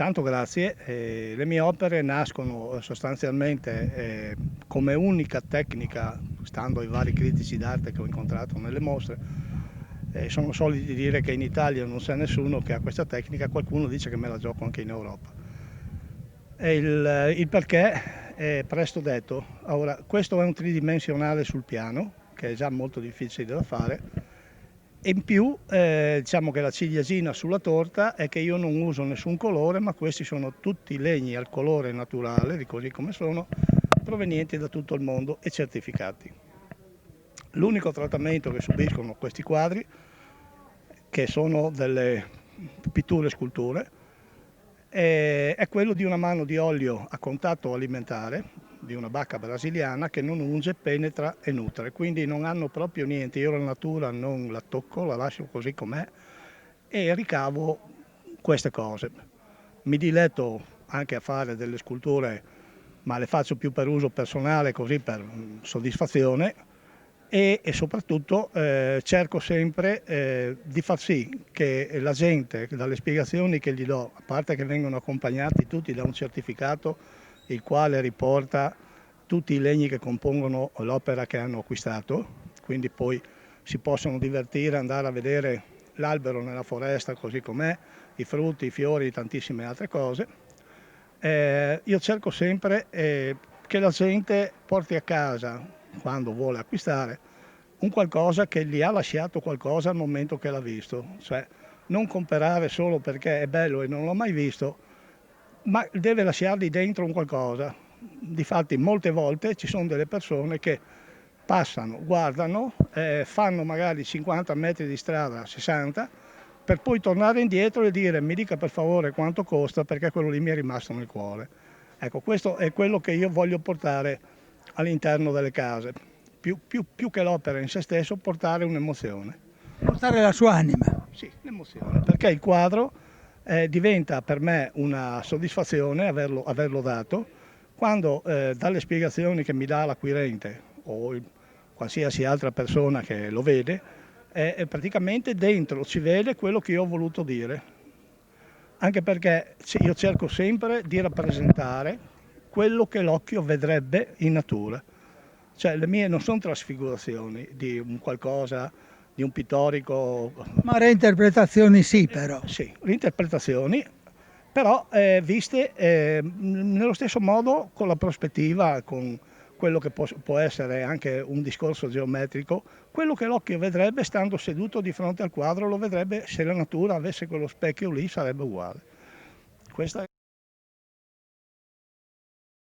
Intanto grazie, le mie opere nascono sostanzialmente come unica tecnica, stando ai vari critici d'arte che ho incontrato nelle mostre, sono soliti dire che in Italia non c'è nessuno che ha questa tecnica, qualcuno dice che me la gioco anche in Europa. E il perché è presto detto. Ora, questo è un tridimensionale sul piano, che è già molto difficile da fare, e in più diciamo che la ciliegina sulla torta è che io non uso nessun colore, ma questi sono tutti legni al colore naturale, di così come sono, provenienti da tutto il mondo e certificati. L'unico trattamento che subiscono questi quadri, che sono delle pitture e sculture, è quello di una mano di olio a contatto alimentare, di una bacca brasiliana che non unge, penetra e nutre, quindi non hanno proprio niente. Io la natura non la tocco, la lascio così com'è e ricavo queste cose. Mi diletto anche a fare delle sculture, ma le faccio più per uso personale, così per soddisfazione, e soprattutto cerco sempre di far sì che la gente, dalle spiegazioni che gli do, a parte che vengono accompagnati tutti da un certificato il quale riporta tutti i legni che compongono l'opera che hanno acquistato, quindi poi si possono divertire, andare a vedere l'albero nella foresta così com'è, i frutti, i fiori, tantissime altre cose. Io cerco sempre che la gente porti a casa, quando vuole acquistare, un qualcosa che gli ha lasciato qualcosa al momento che l'ha visto, cioè non comprare solo perché è bello e non l'ho mai visto, ma deve lasciargli dentro un qualcosa. Difatti molte volte ci sono delle persone che passano, guardano, fanno magari 50 metri di strada, 60, per poi tornare indietro e dire mi dica per favore quanto costa perché quello lì mi è rimasto nel cuore. Ecco, questo è quello che io voglio portare all'interno delle case, più che l'opera in se stesso, portare un'emozione. Portare la sua anima. Sì, l'emozione, perché il quadro diventa per me una soddisfazione averlo dato, quando dalle spiegazioni che mi dà l'acquirente o qualsiasi altra persona che lo vede, praticamente dentro si vede quello che io ho voluto dire, anche perché io cerco sempre di rappresentare quello che l'occhio vedrebbe in natura. Cioè le mie non sono trasfigurazioni di un qualcosa, di un pittorico. Ma reinterpretazioni sì, però. Sì, reinterpretazioni, però viste nello stesso modo con la prospettiva, con quello che può essere anche un discorso geometrico, quello che l'occhio vedrebbe stando seduto di fronte al quadro lo vedrebbe se la natura avesse quello specchio lì sarebbe uguale. Questa